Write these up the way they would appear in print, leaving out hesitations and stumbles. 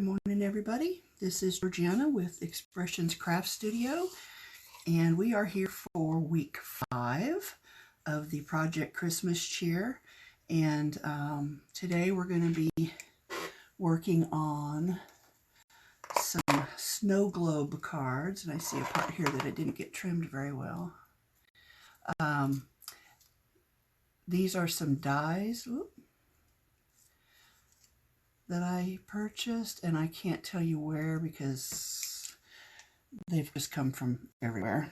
Good morning, everybody. This is Georgiana with Expressions Craft Studio, and we are here for week 5 of the Project Christmas Cheer. And today we're going to be working on some snow globe cards, and I see a part here that I didn't get trimmed very well. These are some dies that I purchased, and I can't tell you where because they've just come from everywhere.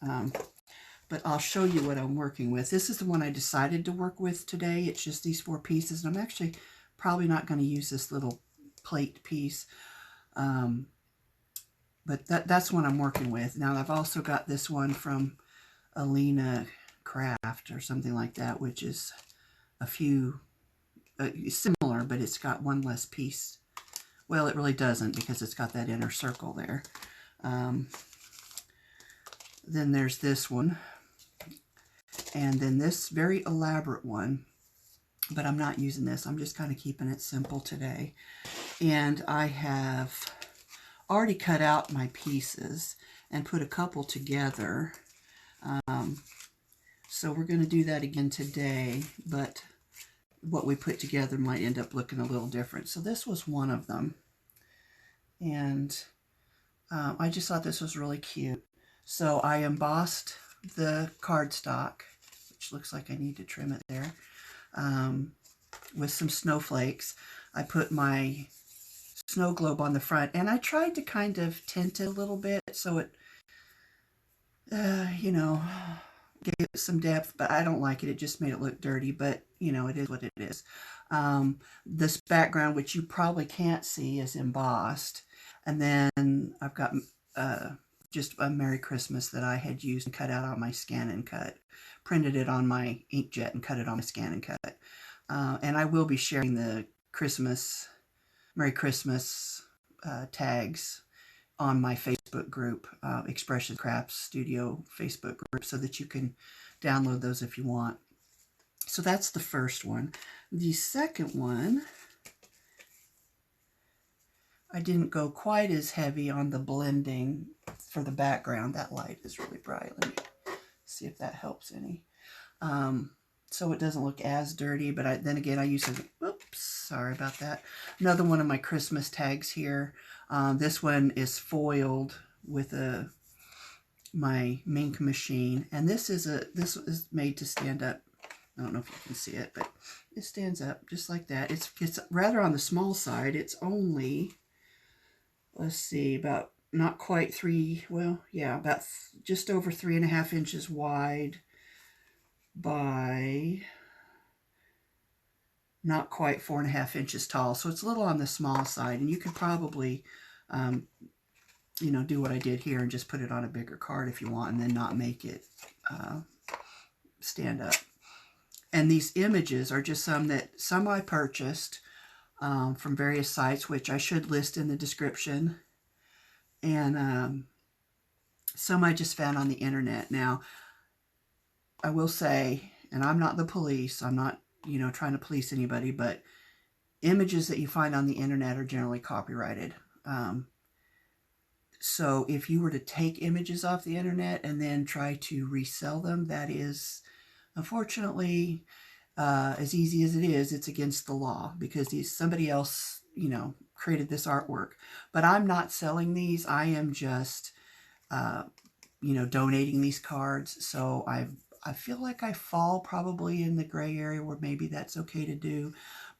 But I'll show you what I'm working with. This is the one I decided to work with today. It's just these 4 pieces, and I'm actually probably not going to use this little plate piece. But that's what I'm working with. Now, I've also got this one from Alina Craft or something like that, which is a few similar, but it's got one less piece. Well, it really doesn't because it's got that inner circle there. Then there's this one. And then this very elaborate one, but I'm not using this. I'm just kind of keeping it simple today. And I have already cut out my pieces and put a couple together. So we're going to do that again today, but what we put together might end up looking a little different. So this was one of them. And I just thought this was really cute. So I embossed the cardstock, which looks like I need to trim it there, with some snowflakes. I put my snow globe on the front, and I tried to kind of tint it a little bit so it, gave it some depth, but I don't like it. It just made it look dirty, but, it is what it is. This background, which you probably can't see, is embossed. And then I've got just a Merry Christmas that I had used and cut out on my Scan and Cut. Printed it on my inkjet and cut it on my Scan and Cut. And I will be sharing the Merry Christmas tags on my Facebook group, Expression Craft Studio Facebook group, so that you can download those if you want. So that's the first one. The second one, I didn't go quite as heavy on the blending for the background. That light is really bright. Let me see if that helps any. So it doesn't look as dirty, but then again, I use sorry about that. Another one of my Christmas tags here. This one is foiled with my Mink machine, and this is made to stand up. I don't know if you can see it, but it stands up just like that. It's rather on the small side. It's only, let's see, about not quite about just over 3.5 inches wide by not quite 4.5 inches tall. So it's a little on the small side, and you could probably, do what I did here and just put it on a bigger card if you want, and then not make it stand up. And these images are just some I purchased from various sites, which I should list in the description. And some I just found on the internet. Now, I will say, and I'm not the police, I'm not, trying to police anybody, but images that you find on the internet are generally copyrighted. So if you were to take images off the internet and then try to resell them, that is, unfortunately, as easy as it is, it's against the law because somebody else, created this artwork. But I'm not selling these. I am just, donating these cards. So I feel like I fall probably in the gray area where maybe that's okay to do.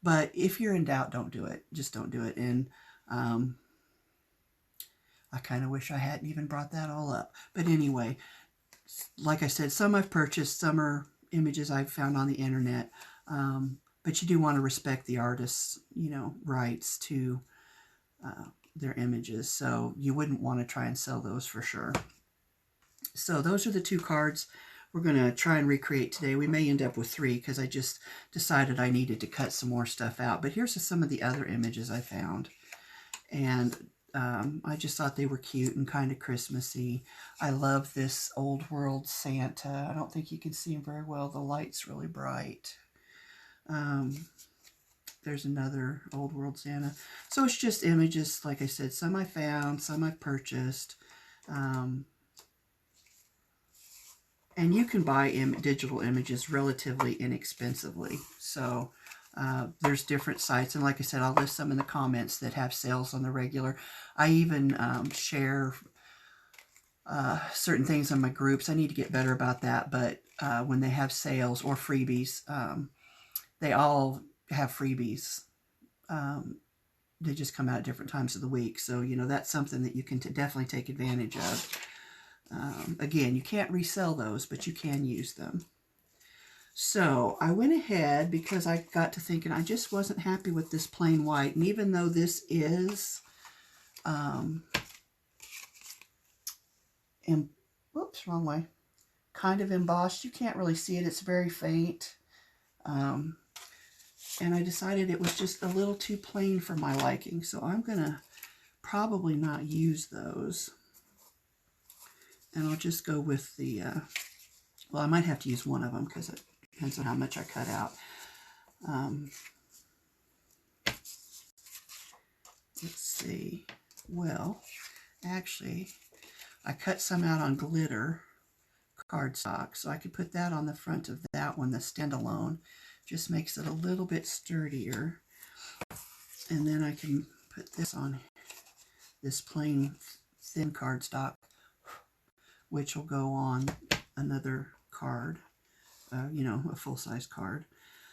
But if you're in doubt, don't do it. Just don't do it. And I kind of wish I hadn't even brought that all up. But anyway, like I said, some I've purchased, some are images I've found on the internet. But you do want to respect the artist's, rights to their images. So you wouldn't want to try and sell those for sure. So those are the 2 cards we're going to try and recreate today. We may end up with 3 because I just decided I needed to cut some more stuff out. But here's some of the other images I found. And I just thought they were cute and kind of Christmassy. I love this old world Santa. I don't think you can see him very well. The light's really bright. There's another Old World Santa. So it's just images, like I said, some I found, some I purchased. And you can buy digital images relatively inexpensively. So there's different sites. And like I said, I'll list some in the comments that have sales on the regular. I even share certain things on my groups. I need to get better about that. But when they have sales or freebies, they all have freebies. They just come out at different times of the week. So, you know, that's something that you can definitely take advantage of. Again, you can't resell those, but you can use them. So I went ahead because I got to thinking I just wasn't happy with this plain white. And even though this is, whoops, wrong way, kind of embossed, you can't really see it. It's very faint. And I decided it was just a little too plain for my liking. So I'm going to probably not use those. And I'll just go with the, well, I might have to use one of them because it depends on how much I cut out. Let's see. Well, actually, I cut some out on glitter cardstock, so I could put that on the front of that one, the standalone. Just makes it a little bit sturdier. And then I can put this on this plain thin cardstock, which will go on another card, you know, a full-size card.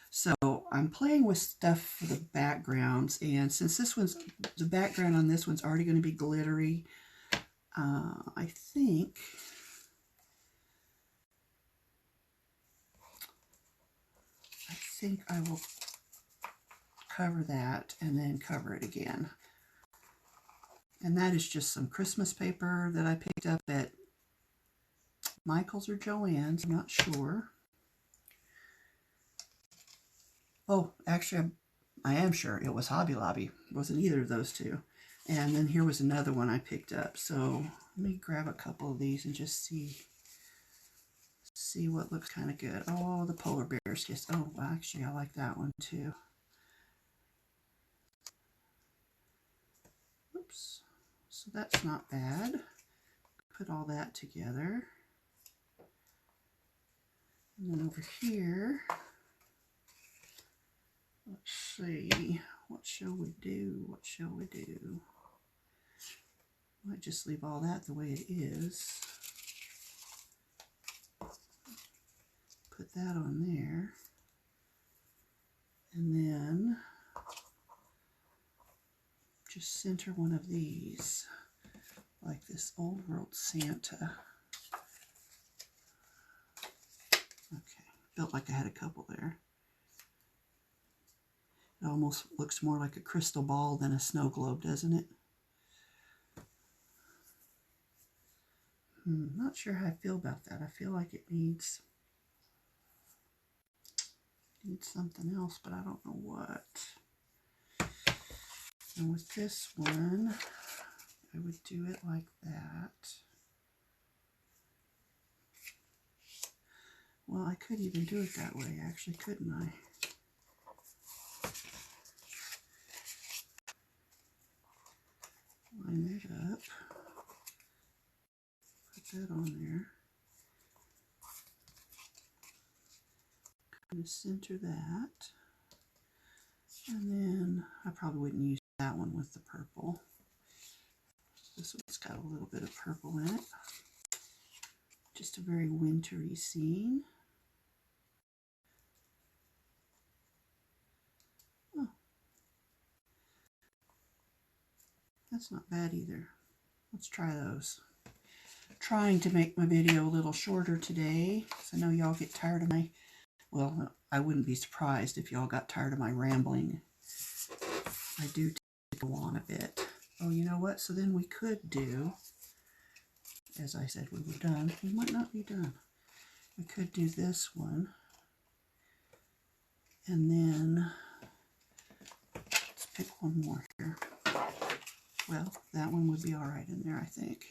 So I'm playing with stuff for the backgrounds, and since this one's, the background on this one's already going to be glittery, I think I will cover that and then cover it again. And that is just some Christmas paper that I picked up at Michael's or Joann's, I'm not sure. Oh, actually, I am sure it was Hobby Lobby. It wasn't either of those two. And then here was another one I picked up. So let me grab a couple of these and just see what looks kind of good. Oh, the polar bear's kiss. Oh, actually, I like that one too. Oops. So that's not bad. Put all that together. And then over here, let's see, what shall we do? What shall we do? Might just leave all that the way it is. Put that on there. And then just center one of these, like this Old World Santa. Okay, felt like I had a couple there. It almost looks more like a crystal ball than a snow globe, doesn't it? Not sure how I feel about that. I feel like it needs something else, but I don't know what. And with this one, I would do it like that. Well, I could even do it that way, actually, couldn't I? Line it up. Put that on there. Kind of center that. And then I probably wouldn't use that one with the purple. This one's got a little bit of purple in it. Just a very wintry scene. Oh, that's not bad either. Let's try those. Trying to make my video a little shorter today, because I know y'all get tired of my, well, I wouldn't be surprised if y'all got tired of my rambling. I do go on a bit. Oh, you know what? So then we could do, as I said we were done, we might not be done. We could do this one. And then, let's pick one more here. Well, that one would be all right in there, I think.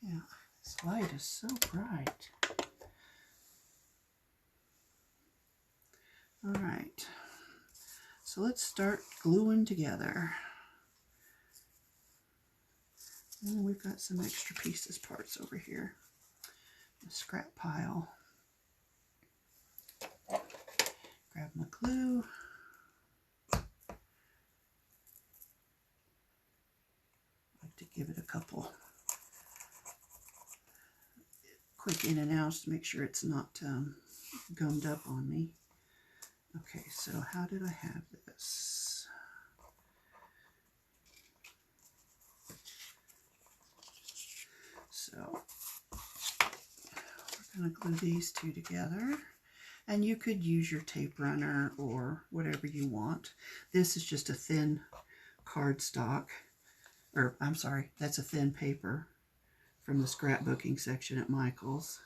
Yeah, this light is so bright. All right, so let's start gluing together. And we've got some extra pieces parts over here. The scrap pile. Grab my glue. Like to give it a couple quick in and outs to make sure it's not gummed up on me. Okay, so how did I have this? So we're going to glue these two together. And you could use your tape runner or whatever you want. This is just a thin cardstock, or I'm sorry, that's a thin paper from the scrapbooking section at Michael's.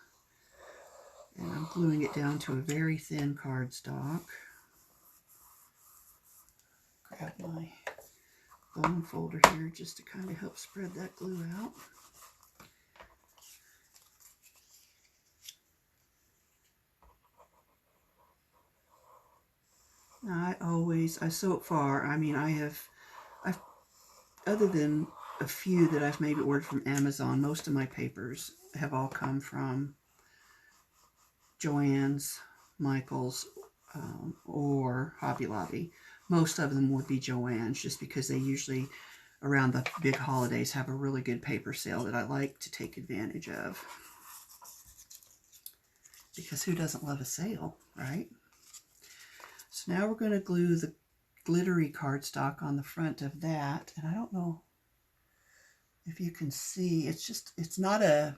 And I'm gluing it down to a very thin cardstock. Grab my bone folder here just to kind of help spread that glue out. Now so far, I mean, I've, other than a few that I've maybe ordered from Amazon, most of my papers have all come from Joann's, Michael's, or Hobby Lobby. Most of them would be Joann's just because they usually, around the big holidays, have a really good paper sale that I like to take advantage of. Because who doesn't love a sale, right? So now we're going to glue the glittery cardstock on the front of that. And I don't know if you can see, it's not a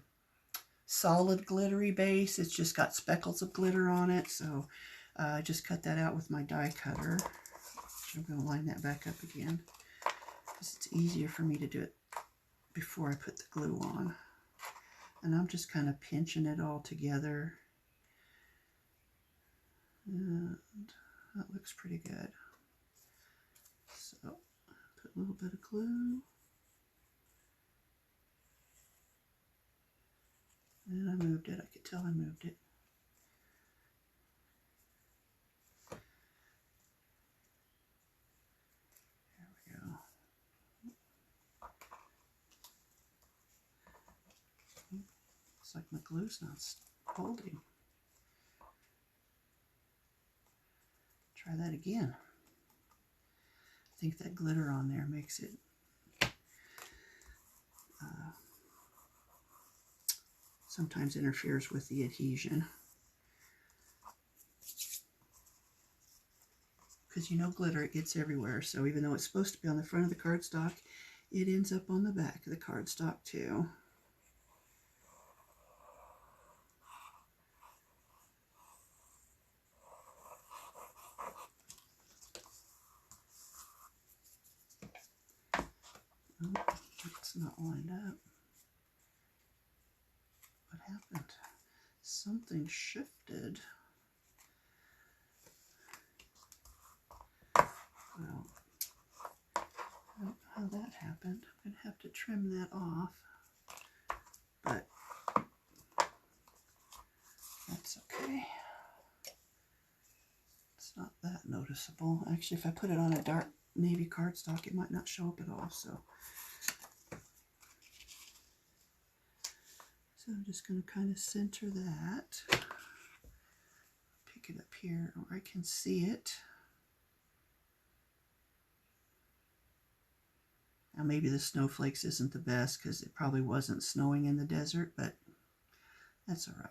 solid glittery base. It's just got speckles of glitter on it. So I just cut that out with my die cutter. I'm going to line that back up again because it's easier for me to do it before I put the glue on. And I'm just kind of pinching it all together. And that looks pretty good. So put a little bit of glue. And I moved it. I could tell I moved it. There we go. Looks like my glue's not holding. Try that again. I think that glitter on there makes it sometimes interferes with the adhesion. Because you know glitter, it gets everywhere. So even though it's supposed to be on the front of the cardstock, it ends up on the back of the cardstock too. Oh, it's not lined up. What happened? Something shifted. Well, I don't know how that happened. I'm going to have to trim that off. But that's okay. It's not that noticeable. Actually, if I put it on a dark navy cardstock, it might not show up at all. So I'm just going to kind of center that. Pick it up here where I can see it. Now maybe the snowflakes isn't the best because it probably wasn't snowing in the desert, but that's all right.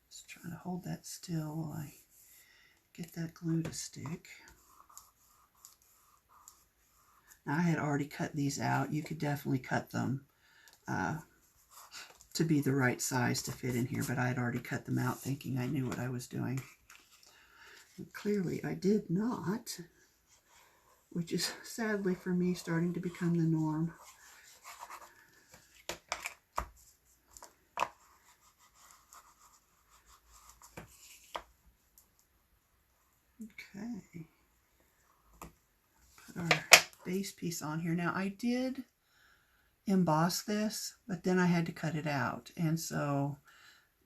Just trying to hold that still while I get that glue to stick. Now I had already cut these out. You could definitely cut them to be the right size to fit in here, but I had already cut them out thinking I knew what I was doing. And clearly I did not, which is sadly for me starting to become the norm. Okay. base piece on here. Now I did emboss this, but then I had to cut it out, and so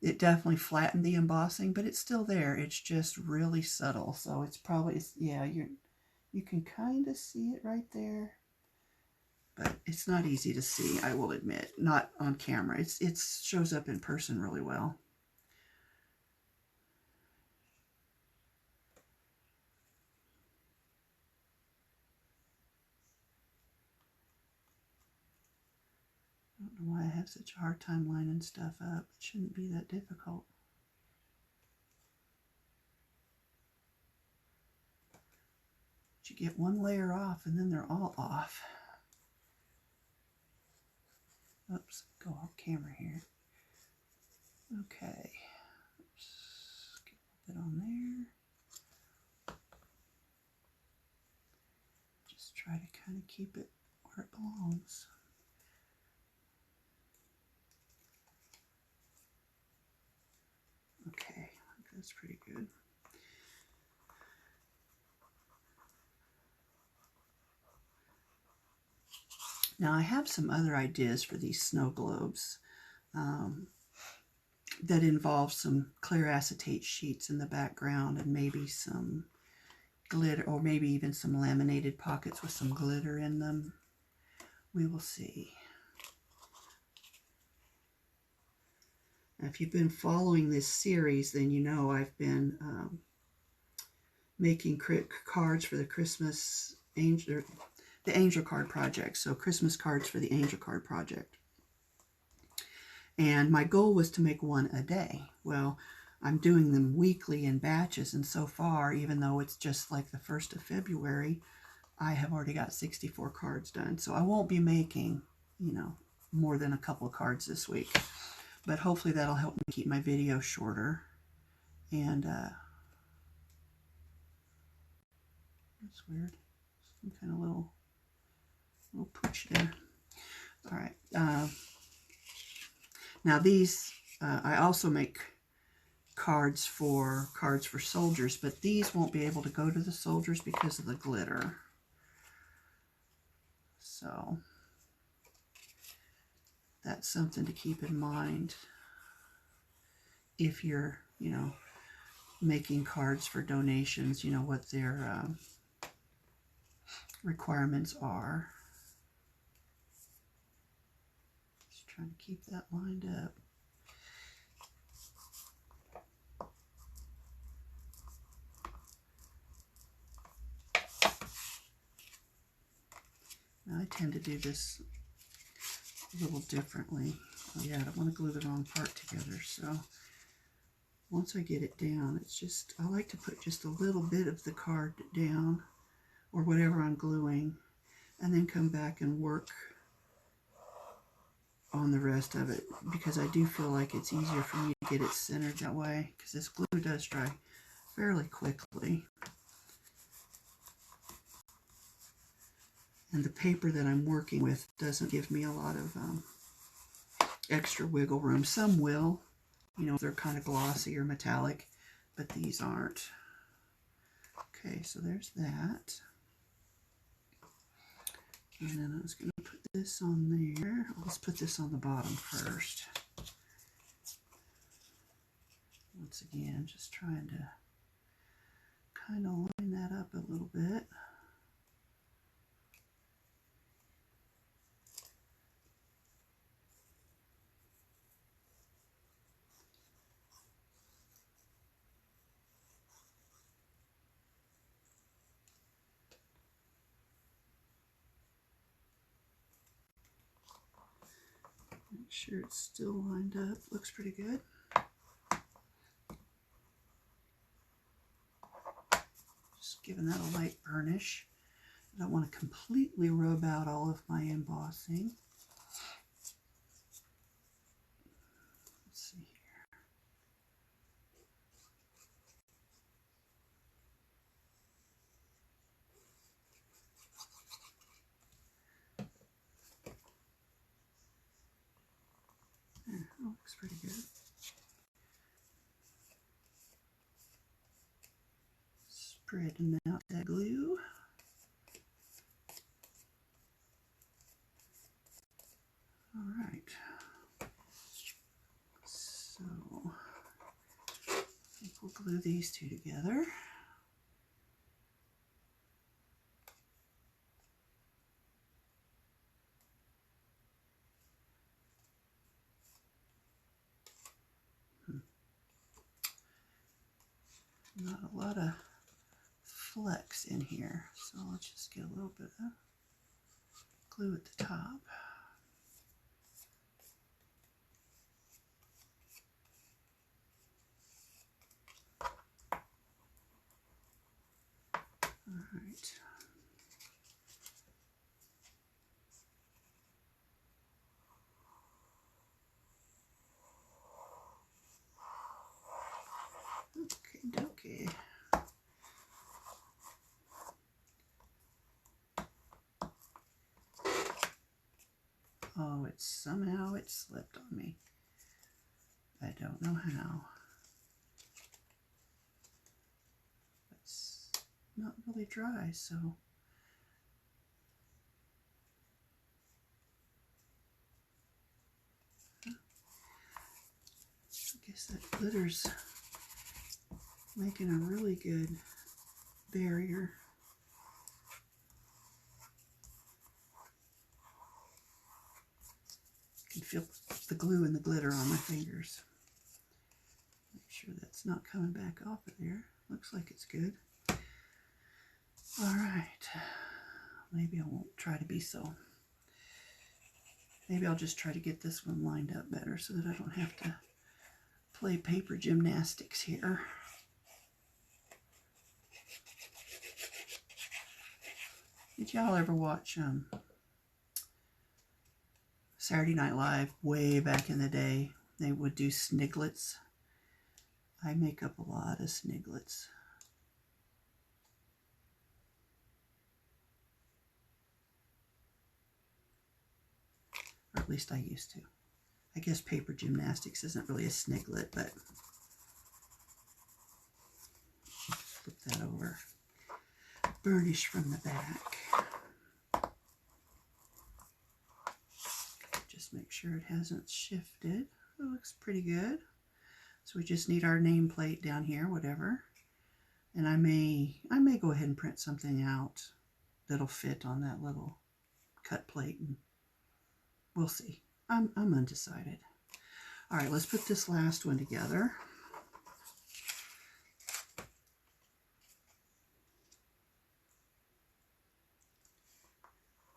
it definitely flattened the embossing, but it's still there. It's just really subtle, so it's probably, yeah, you can kind of see it right there, but it's not easy to see, I will admit, not on camera. It shows up in person really well. I don't know why I have such a hard time lining stuff up. It shouldn't be that difficult. But you get one layer off and then they're all off. Oops, go off camera here. Okay. Oops, get a little bit on there. Just try to kind of keep it where it belongs. Okay, I think that's pretty good. Now I have some other ideas for these snow globes that involve some clear acetate sheets in the background and maybe some glitter, or maybe even some laminated pockets with some glitter in them. We will see. Now, if you've been following this series, then you know I've been making cards for the Christmas Angel, the Angel Card Project. So Christmas cards for the Angel Card Project. And my goal was to make one a day. Well, I'm doing them weekly in batches, and so far, even though it's just like the 1st of February, I have already got 64 cards done. So I won't be making, you know, more than a couple of cards this week. But hopefully that'll help me keep my video shorter. And that's weird. Some kind of little pooch there. All right. Now these, I also make cards for soldiers, but these won't be able to go to the soldiers because of the glitter. So that's something to keep in mind if you're, you know, making cards for donations, you know, what their requirements are. Just trying to keep that lined up. Now I tend to do this a little differently. Oh yeah, I don't want to glue the wrong part together, so once I get it down, it's just, I like to put just a little bit of the card down, or whatever I'm gluing, and then come back and work on the rest of it, because I do feel like it's easier for me to get it centered that way, because this glue does dry fairly quickly. And the paper that I'm working with doesn't give me a lot of extra wiggle room. Some will, you know, if they're kind of glossy or metallic, but these aren't. Okay, so there's that. And then I was going to put this on there. Let's put this on the bottom first. Once again, just trying to kind of line that up a little bit. Make sure it's still lined up. Looks pretty good. Just giving that a light burnish. I don't want to completely rub out all of my embossing. Let's see here. Yeah, that looks pretty good. Spreading out that glue. glue these two together. Not a lot of flex in here, so let's just get a little bit of glue at the top. All right. Okay. Oh, somehow it slipped on me. I don't know how. It's not really dry, so I guess that glitter's making a really good barrier. I can feel the glue and the glitter on my fingers. Make sure that's not coming back off of there. Looks like it's good. All right. Maybe I won't try to be so. Maybe I'll just try to get this one lined up better so that I don't have to play paper gymnastics here. Did y'all ever watch Saturday Night Live way back in the day? They would do sniglets. I make up a lot of sniglets. Or at least I used to. I guess paper gymnastics isn't really a sniglet, but flip that over. Burnish from the back. Just make sure it hasn't shifted. It looks pretty good. So we just need our nameplate down here, whatever. And I may go ahead and print something out that'll fit on that little cut plate. And we'll see. I'm undecided. All right, let's put this last one together.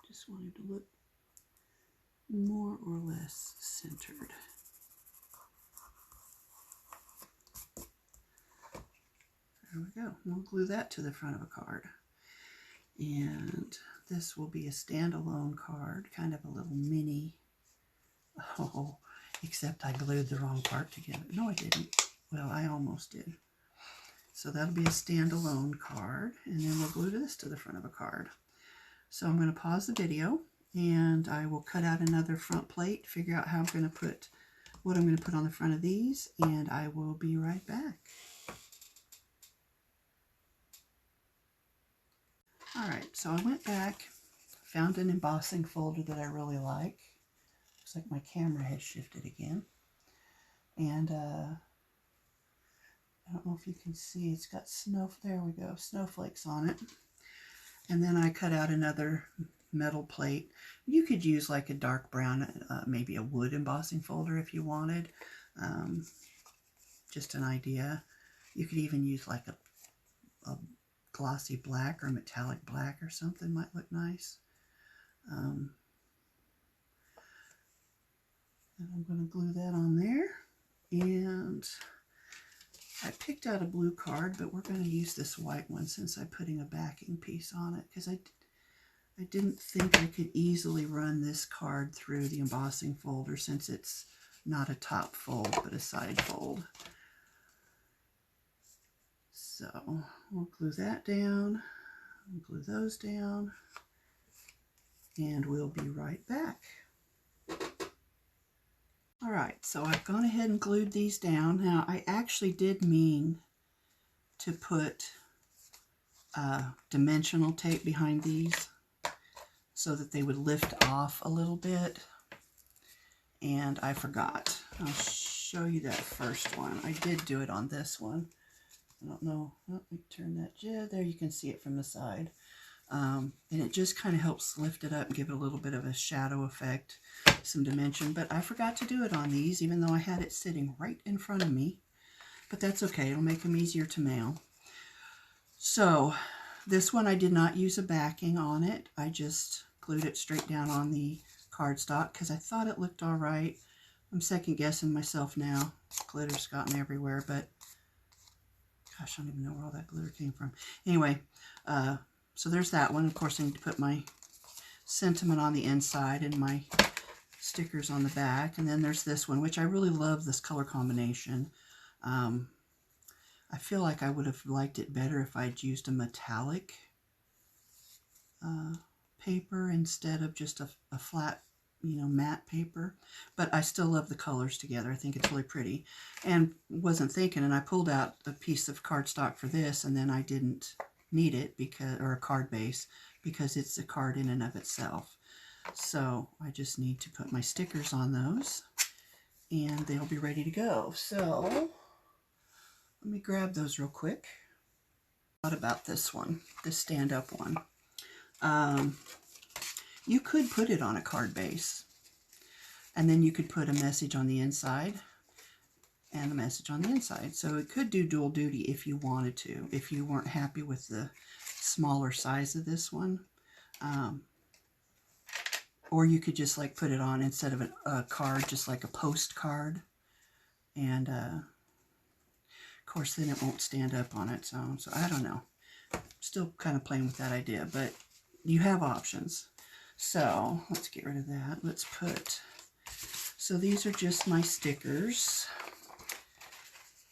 Just wanted to look more or less centered. There we go. We'll glue that to the front of a card. And this will be a standalone card, kind of a little mini. Oh, except I glued the wrong part together. No, I didn't. Well, I almost did. So that'll be a standalone card, and then we'll glue this to the front of a card. So I'm going to pause the video, and I will cut out another front plate, figure out how I'm going to put what I'm going to put on the front of these, and I will be right back. All right, so I went back, found an embossing folder that I really like. Looks like my camera has shifted again. And I don't know if you can see, it's got there we go, snowflakes on it. And then I cut out another metal plate. You could use like a dark brown, maybe a wood embossing folder if you wanted. Just an idea. You could even use like a glossy black or metallic black or something, might look nice. And I'm going to glue that on there. And I picked out a blue card, but we're going to use this white one since I'm putting a backing piece on it, because I didn't think I could easily run this card through the embossing folder since it's not a top fold but a side fold. So we'll glue that down, we'll glue those down, and we'll be right back. All right, so I've gone ahead and glued these down. Now, I actually did mean to put dimensional tape behind these so that they would lift off a little bit, and I forgot. I'll show you that first one. I did do it on this one, I don't know. Let me turn that. Yeah, there you can see it from the side. And it just kind of helps lift it up and give it a little bit of a shadow effect, some dimension. But I forgot to do it on these, even though I had it sitting right in front of me. But that's okay. It'll make them easier to mail. So this one I did not use a backing on it. I just glued it straight down on the cardstock because I thought it looked all right. I'm second guessing myself now. Glitter's gotten everywhere, but gosh, I don't even know where all that glitter came from. Anyway, so there's that one. Of course, I need to put my sentiment on the inside and my stickers on the back. And then there's this one, which I really love this color combination. I feel like I would have liked it better if I'd used a metallic paper instead of just a flat, matte paper. But I still love the colors together. I think it's really pretty. And wasn't thinking, and I pulled out a piece of cardstock for this, and then I didn't need it or a card base, because it's a card in and of itself. So I just need to put my stickers on those, and they'll be ready to go. So let me grab those real quick. What about this one, this stand-up one? You could put it on a card base, and then you could put a message on the inside and a message on the inside. So it could do dual duty if you wanted to, if you weren't happy with the smaller size of this one. Or you could just like put it on instead of a card, just like a postcard. And of course then it won't stand up on its own. So I don't know. Still kind of playing with that idea, but you have options. So let's get rid of that. Let's put, so these are just my stickers.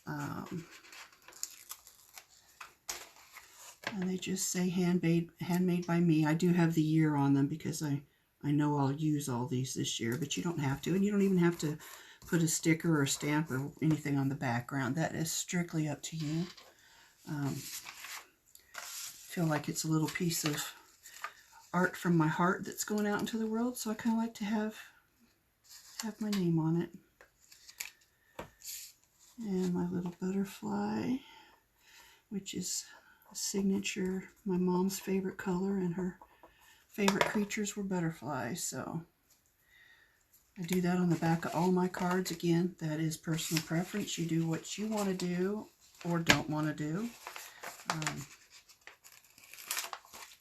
And they just say handmade by me. I do have the year on them because I know I'll use all these this year, but you don't have to. And you don't even have to put a sticker or a stamp or anything on the background. That is strictly up to you. Feel like it's a little piece of art from my heart that's going out into the world, so I kind of like to have my name on it. And my little butterfly, which is a signature, my mom's favorite color, and her favorite creatures were butterflies. So I do that on the back of all my cards. Again, that is personal preference. You do what you want to do or don't want to do.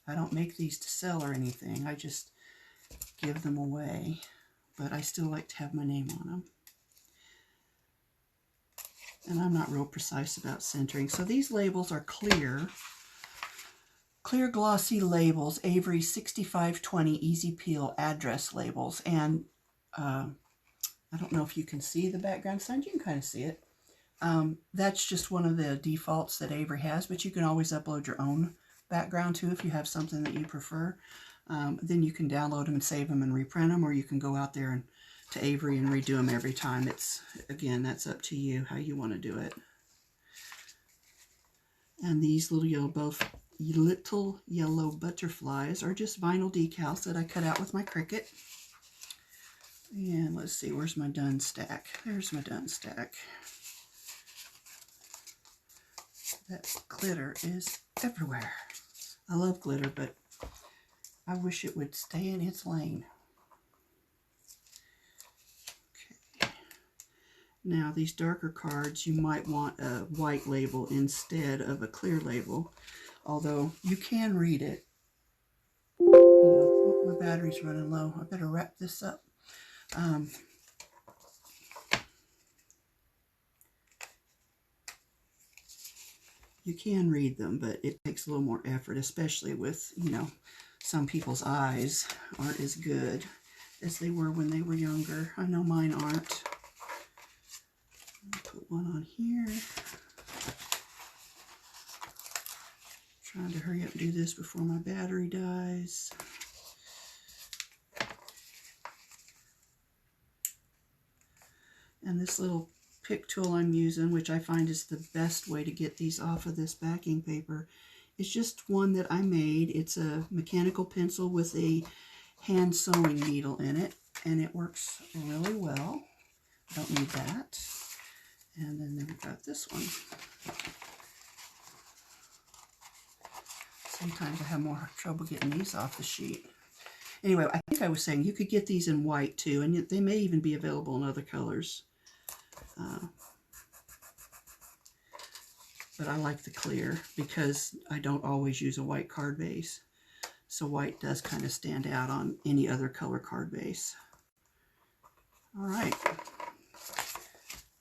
I don't make these to sell or anything. I just give them away. But I still like to have my name on them. And I'm not real precise about centering. So these labels are clear glossy labels, Avery 6520 Easy Peel address labels. And I don't know if you can see the background sign. You can kind of see it. That's just one of the defaults that Avery has, but you can always upload your own background too if you have something that you prefer. Then you can download them and save them and reprint them, or you can go out there to Avery and redo them every time. Again, that's up to you how you want to do it. And these little yellow butterflies are just vinyl decals that I cut out with my Cricut. And let's see, where's my done stack? There's my done stack. That glitter is everywhere. I love glitter, but I wish it would stay in its lane. Okay. Now these darker cards, you might want a white label instead of a clear label, although you can read it. Oh, my battery's running low. I better wrap this up. You can read them, but it takes a little more effort, especially with, some people's eyes aren't as good as they were when they were younger. I know mine aren't. I'll put one on here. Trying to hurry up and do this before my battery dies. And this little pick tool I'm using, which I find is the best way to get these off of this backing paper, is just one that I made. It's a mechanical pencil with a hand sewing needle in it, and it works really well. I don't need that. And then we've got this one. Sometimes I have more trouble getting these off the sheet. Anyway, I think I was saying you could get these in white too, and they may even be available in other colors. But I like the clear because I don't always use a white card base. So white does kind of stand out on any other color card base. All right.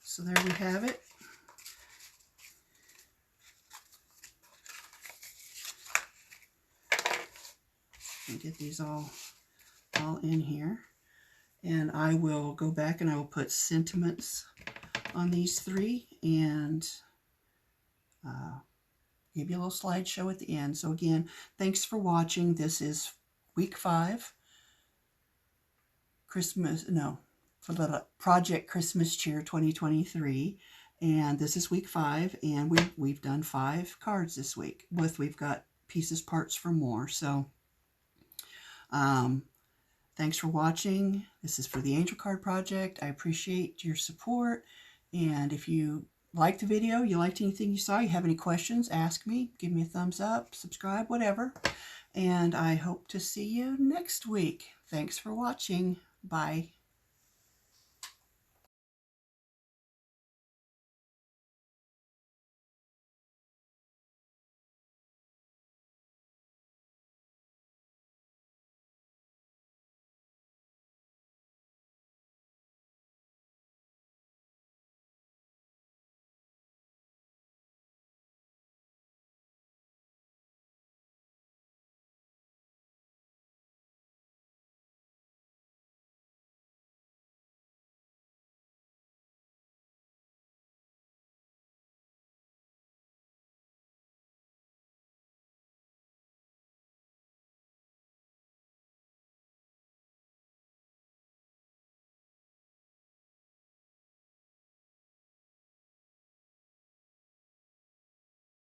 So there we have it. And get these all in here. And I will go back and I will put sentiments on these three and give you a little slideshow at the end. So again, thanks for watching. This is week 5, for the Project Christmas Cheer 2023. And this is week 5, and we've done 5 cards this week. We've got pieces, parts for more. So thanks for watching. This is for the Angel Card Project. I appreciate your support. And if you liked the video, you liked anything you saw, you have any questions, ask me. Give me a thumbs up, subscribe, whatever. And I hope to see you next week. Thanks for watching. Bye.